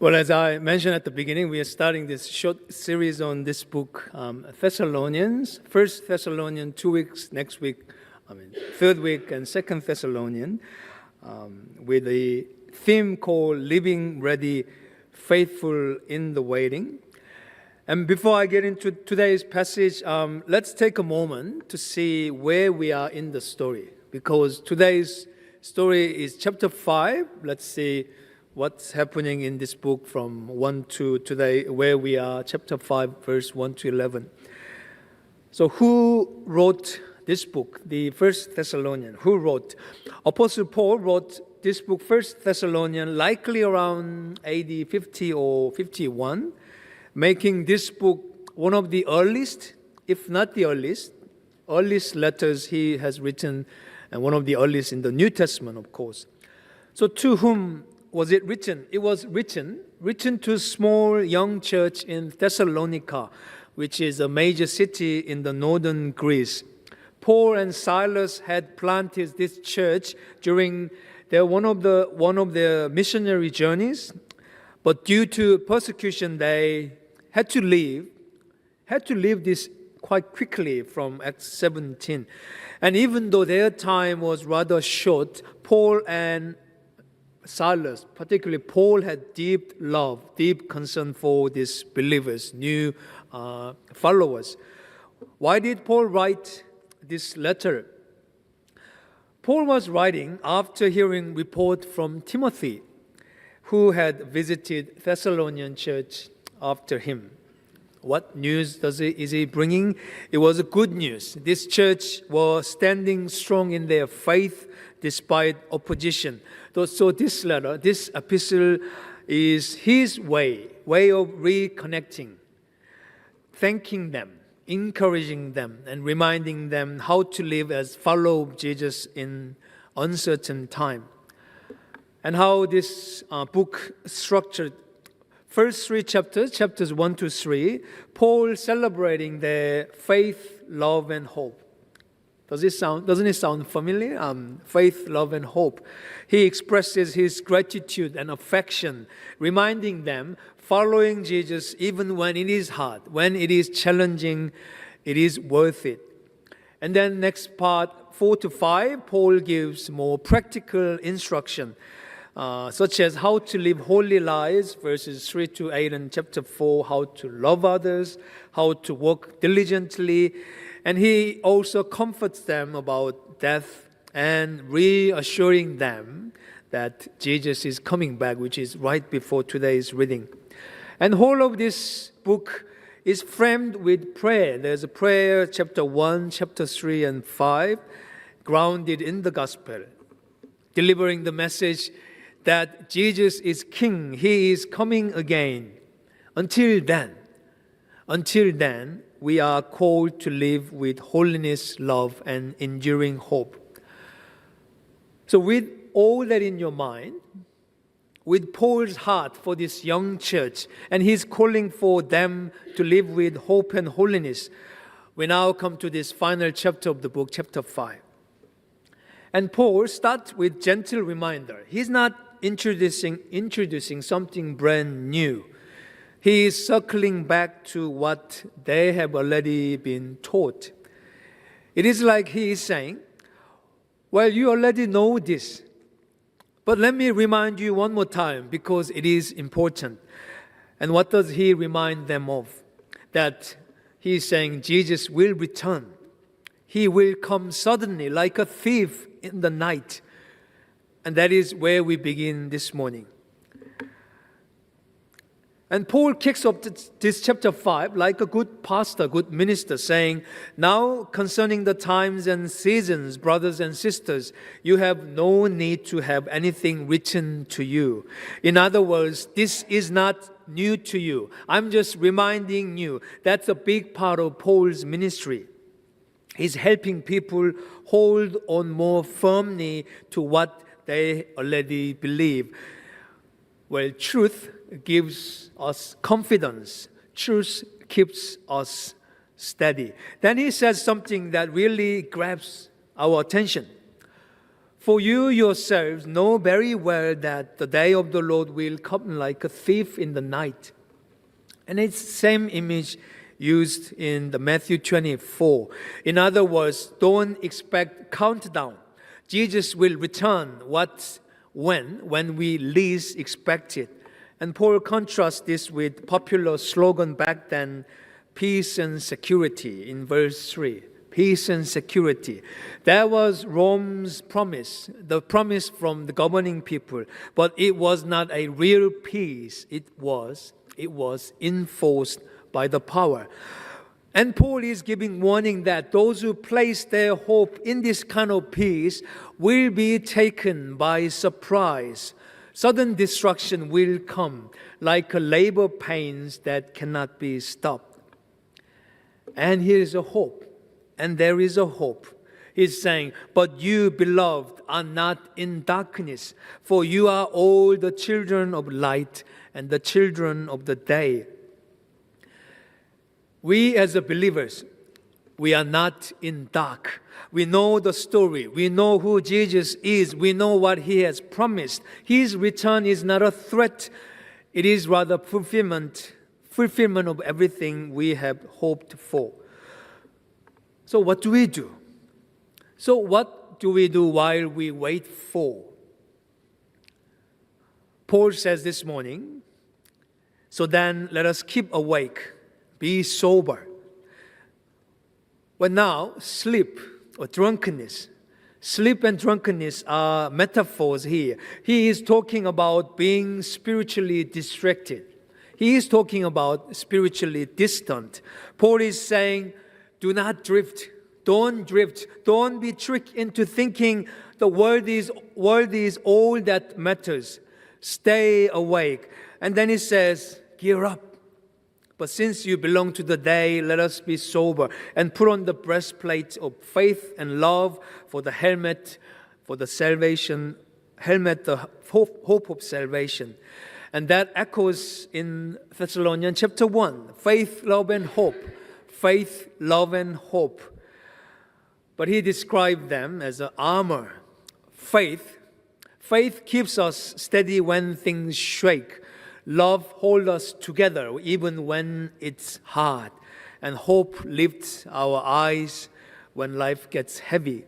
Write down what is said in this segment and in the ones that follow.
Well, as I mentioned at the beginning, we are starting this short series on this book, Thessalonians. First Thessalonians, 2 weeks, next week, third week, and Second Thessalonians, with a theme called Living Ready, Faithful in the Waiting. And before I get into today's passage, let's take a moment to see where we are in the story. Because today's story is chapter 5. Let's see what's happening in this book from 1 to today, where we are, chapter 5, verse 1 to 11. So who wrote this book, the First Thessalonians? Who wrote? Apostle Paul wrote this book, First Thessalonians, likely around AD 50 or 51, making this book one of the earliest, if not the earliest letters he has written, and one of the earliest in the New Testament, of course. So to whom was it written? It was written to a small young church in Thessalonica, which is a major city in the northern Greece. Paul and Silas had planted this church during one of their missionary journeys, but due to persecution, they had to leave this quite quickly from Acts 17. And even though their time was rather short, Paul and Silas, particularly Paul, had deep love, deep concern for these believers, new followers. Why did Paul write this letter? Paul was writing after hearing report from Timothy, who had visited Thessalonian church after him. What news is he bringing? It was good news. This church was standing strong in their faith despite opposition. So this letter, this epistle, is his way of reconnecting, thanking them, encouraging them, and reminding them how to live as follow Jesus in uncertain time. And how this book structured. First three chapters 1 to 3, Paul celebrating their faith, love, and hope. Doesn't it sound familiar? Faith, love, and hope. He expresses his gratitude and affection, reminding them, following Jesus even when it is hard, when it is challenging, it is worth it. And then next part, 4 to 5, Paul gives more practical instruction, such as how to live holy lives, verses 3 to 8, and chapter 4, how to love others, how to work diligently. And he also comforts them about death and reassuring them that Jesus is coming back, which is right before today's reading. And whole of this book is framed with prayer. There's a prayer, chapter 1, chapter 3, and 5, grounded in the gospel, delivering the message that Jesus is King. He is coming again. Until then, we are called to live with holiness, love, and enduring hope. So with all that in your mind, with Paul's heart for this young church, and his calling for them to live with hope and holiness, we now come to this final chapter of the book, chapter 5. And Paul starts with gentle reminder. He's not introducing something brand new. He is circling back to what they have already been taught. It is like he is saying, well, you already know this, but let me remind you one more time because it is important. And what does he remind them of? That he is saying Jesus will return. He will come suddenly like a thief in the night. And that is where we begin this morning. And Paul kicks off this chapter 5 like a good pastor, good minister, saying, now concerning the times and seasons, brothers and sisters, you have no need to have anything written to you. In other words, this is not new to you. I'm just reminding you. That's a big part of Paul's ministry. He's helping people hold on more firmly to what they already believe. Well, truth gives us confidence. Truth keeps us steady. Then he says something that really grabs our attention. For you yourselves know very well that the day of the Lord will come like a thief in the night. And it's the same image used in the Matthew 24. In other words, don't expect countdown. Jesus will return when we least expect it. And Paul contrasts this with popular slogan back then, peace and security, in verse 3. Peace and security. That was Rome's promise, the promise from the governing people. But it was not a real peace. It was enforced by the power. And Paul is giving warning that those who place their hope in this kind of peace will be taken by surprise. Sudden destruction will come like a labor pains that cannot be stopped. And here is a hope. And there is a hope. He's saying, but you, beloved, are not in darkness, for you are all the children of light and the children of the day. We as believers, we are not in dark. We know the story. We know who Jesus is. We know what He has promised. His return is not a threat. It is rather fulfillment of everything we have hoped for. So what do we do? So what do we do while we wait for? Paul says this morning, so then let us keep awake, be sober. But now, sleep or drunkenness. Sleep and drunkenness are metaphors here. He is talking about being spiritually distracted. He is talking about spiritually distant. Paul is saying, do not drift. Don't drift. Don't be tricked into thinking the world is all that matters. Stay awake. And then he says, gear up. But since you belong to the day, let us be sober and put on the breastplate of faith and love, for the helmet, for the salvation, the hope of salvation. And that echoes in Thessalonians chapter 1, faith, love, and hope. Faith, love, and hope. But he described them as an armor. Faith keeps us steady when things shake. Love holds us together even when it's hard. And hope lifts our eyes when life gets heavy.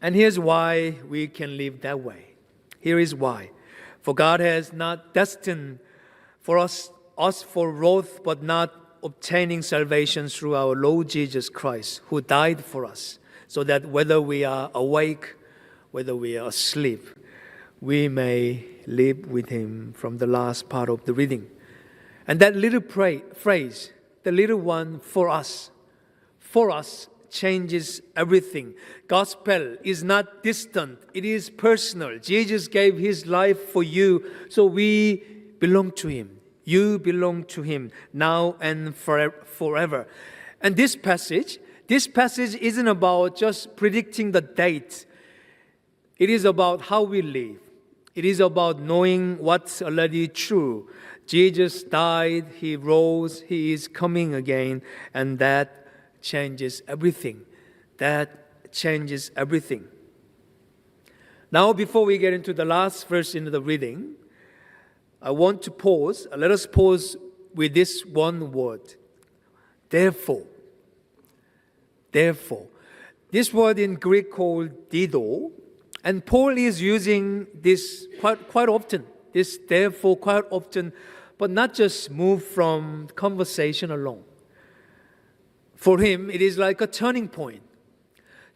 And here's why we can live that way. Here is why. For God has not destined for us for wrath, but not obtaining salvation through our Lord Jesus Christ, who died for us, so that whether we are awake, whether we are asleep, we may live with Him, from the last part of the reading. And that little phrase, the little one, for us, changes everything. Gospel is not distant, it is personal. Jesus gave His life for you, so we belong to Him. You belong to Him now and forever. And this passage isn't about just predicting the date. It is about how we live. It is about knowing what's already true. Jesus died, He rose, He is coming again, and that changes everything. That changes everything. Now, before we get into the last verse in the reading, I want to pause. Let us pause with this one word. Therefore. Therefore. This word in Greek called dido, and Paul is using this quite often. This therefore quite often, but not just move from conversation alone. For him, it is like a turning point.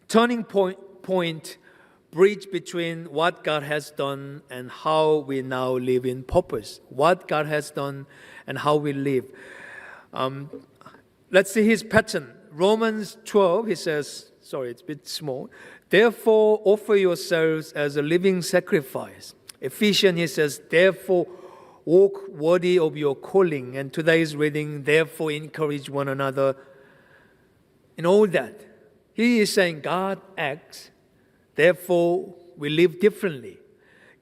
Turning point bridge between what God has done and how we now live in purpose. What God has done and how we live. Let's see his pattern. Romans 12, he says, it's a bit small. Therefore, offer yourselves as a living sacrifice. Ephesians, he says, therefore, walk worthy of your calling. And today's reading, therefore, encourage one another. In all that, he is saying God acts. Therefore, we live differently.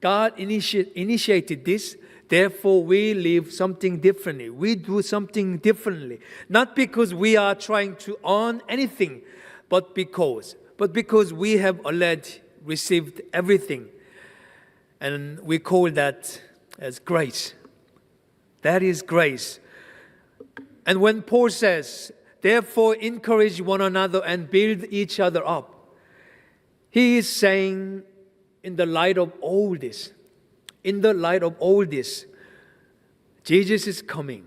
God initiated this. Therefore, we live something differently. We do something differently. Not because we are trying to earn anything, but because but because we have already received everything. And we call that as grace. That is grace. And when Paul says, therefore encourage one another and build each other up, he is saying, in the light of all this, Jesus is coming.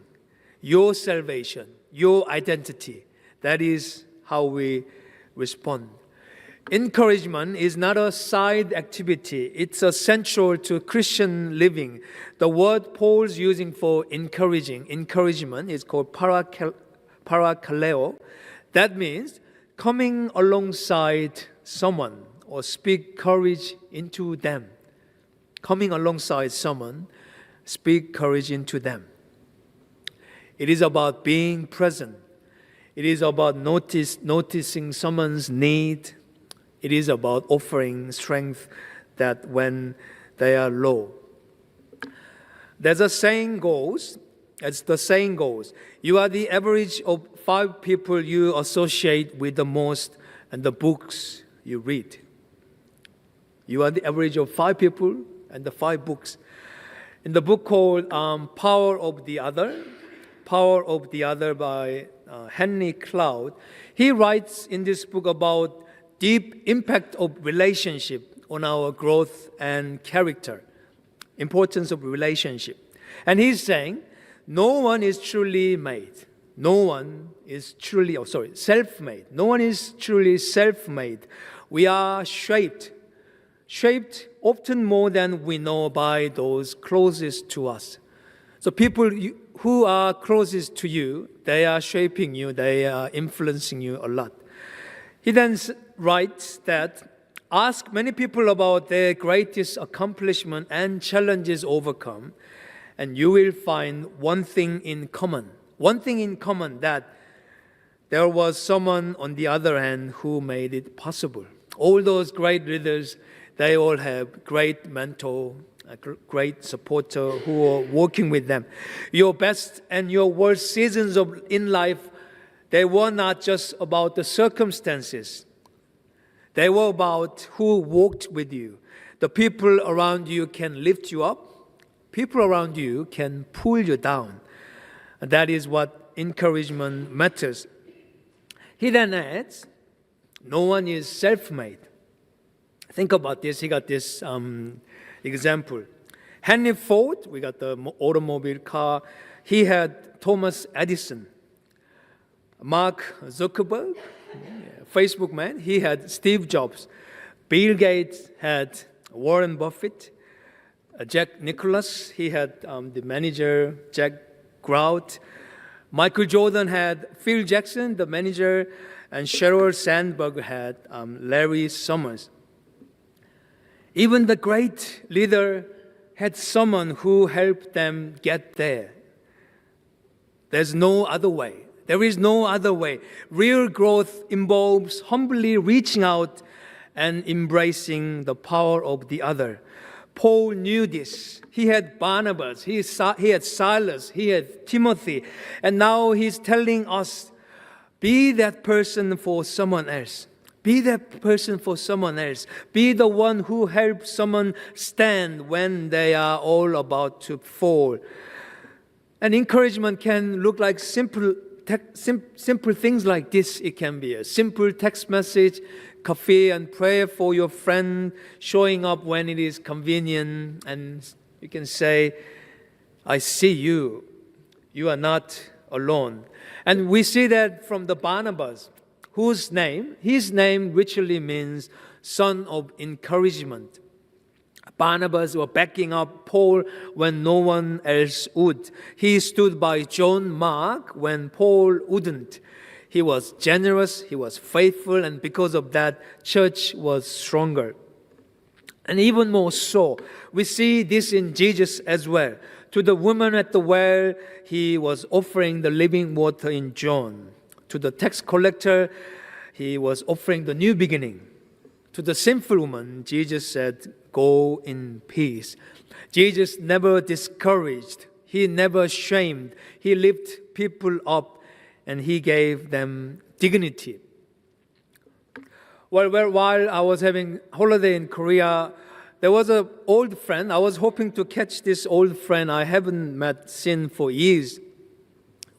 Your salvation, your identity, that is how we respond. Encouragement is not a side activity. It's essential to Christian living. The word Paul's using for encouragement is called parakaleo. That means coming alongside someone or speak courage into them. Coming alongside someone, speak courage into them. It is about being present. It is about noticing someone's need. It is about offering strength that when they are low. As the saying goes, you are the average of 5 people you associate with the most and the books you read. You are the average of 5 people and the 5 books. In the book called Power of the Other by Henry Cloud, he writes in this book about deep impact of relationship on our growth and character. Importance of relationship. And he's saying, no one is truly made. No one is truly, self-made. No one is truly self-made. We are shaped often more than we know by those closest to us. So people who are closest to you, they are shaping you, they are influencing you a lot. He then writes that, ask many people about their greatest accomplishment and challenges overcome, and you will find one thing in common. One thing in common, that there was someone on the other hand who made it possible. All those great leaders, they all have great mentor, a great supporter who are working with them. Your best and your worst seasons in life, they were not just about the circumstances. They were about who walked with you. The people around you can lift you up. People around you can pull you down. And that is what encouragement matters. He then adds, no one is self-made. Think about this. He got this example. Henry Ford, we got the automobile car. He had Thomas Edison. Mark Zuckerberg, Facebook man, he had Steve Jobs. Bill Gates had Warren Buffett. Jack Nicklaus, he had the manager, Jack Grout. Michael Jordan had Phil Jackson, the manager, and Sheryl Sandberg had Larry Summers. Even the great leader had someone who helped them get there. There's no other way. There is no other way. Real growth involves humbly reaching out and embracing the power of the other. Paul knew this. He had Barnabas, he had Silas, he had Timothy, and now he's telling us, be that person for someone else. Be that person for someone else. Be the one who helps someone stand when they are all about to fall. And encouragement can look like simple things like this. It can be a simple text message, coffee and prayer for your friend, showing up when it is convenient, and you can say, I see you. You are not alone. And we see that from the Barnabas, his name literally means son of encouragement. Barnabas was backing up Paul when no one else would. He stood by John Mark when Paul wouldn't. He was generous, he was faithful, and because of that, church was stronger. And even more so, we see this in Jesus as well. To the woman at the well, he was offering the living water in John. To the tax collector, he was offering the new beginning. To the sinful woman, Jesus said, go in peace. Jesus never discouraged. He never shamed. He lifted people up and he gave them dignity. While I was having holiday in Korea, there was an old friend. I was hoping to catch this old friend I haven't seen for years.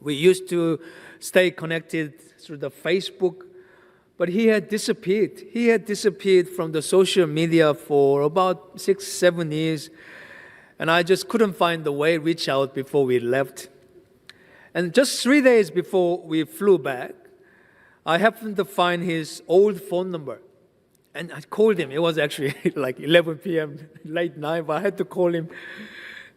We used to stay connected through the Facebook, but he had disappeared. He had disappeared from the social media for about 6-7 years, and I just couldn't find the way to reach out before we left. And just 3 days before we flew back, I happened to find his old phone number. And I called him. It was actually like 11 p.m., late night, but I had to call him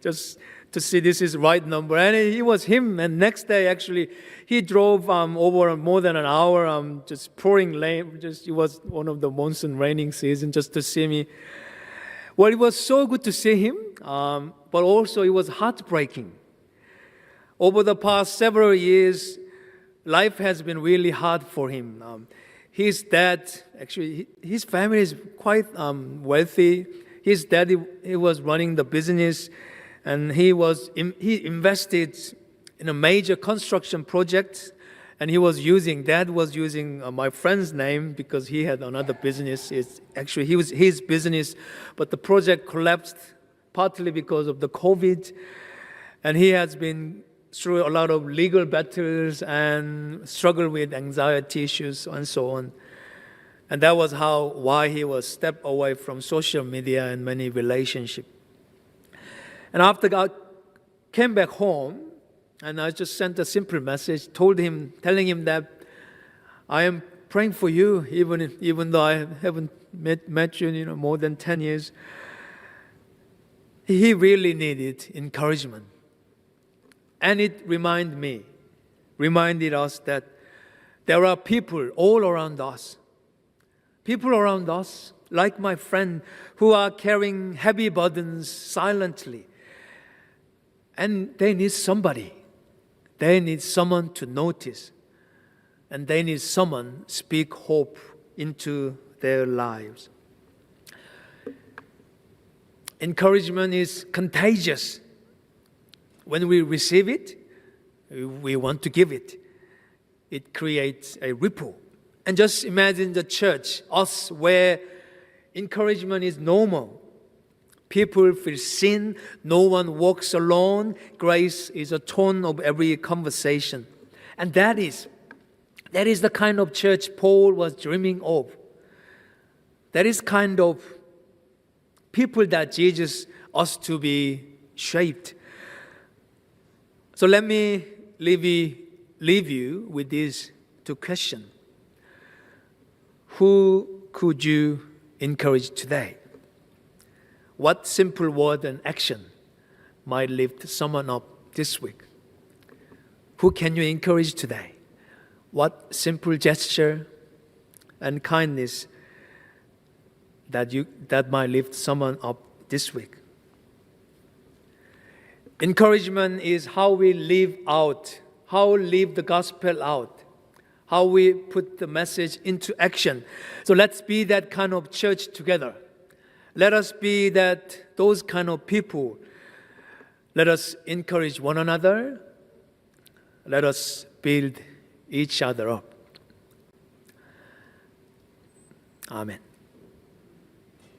just to see this is the right number. And it was him. And next day, actually, he drove over more than an hour, just pouring rain. It was one of the monsoon raining season just to see me. Well, it was so good to see him, but also it was heartbreaking. Over the past several years, life has been really hard for him. His dad, actually, his family is quite wealthy. His dad, he was running the business, and he invested in a major construction project, and Dad was using my friend's name because he had another business. He was his business, but the project collapsed partly because of the COVID, and he has been through a lot of legal battles and struggled with anxiety issues and so on. And that was why he was stepped away from social media and many relationships. And after I came back home, and I just sent a simple message, telling him that I am praying for you, even though I haven't met you, more than 10 years. He really needed encouragement. And it reminded us that there are people all around us, like my friend, who are carrying heavy burdens silently. And they need somebody. They need someone to notice. And they need someone speak hope into their lives. Encouragement is contagious. When we receive it, we want to give it. It creates a ripple. And just imagine the church, us, where encouragement is normal. People feel seen. No one walks alone. Grace is a tone of every conversation. And that is the kind of church Paul was dreaming of. That is kind of people that Jesus us to be shaped. So let me leave you with these two questions. Who could you encourage today? What simple word and action might lift someone up this week? Who can you encourage today? What simple gesture and kindness that might lift someone up this week? Encouragement is how we live the gospel out, how we put the message into action. So let's be that kind of church together. Let us be those kind of people. Let us encourage one another. Let us build each other up. Amen.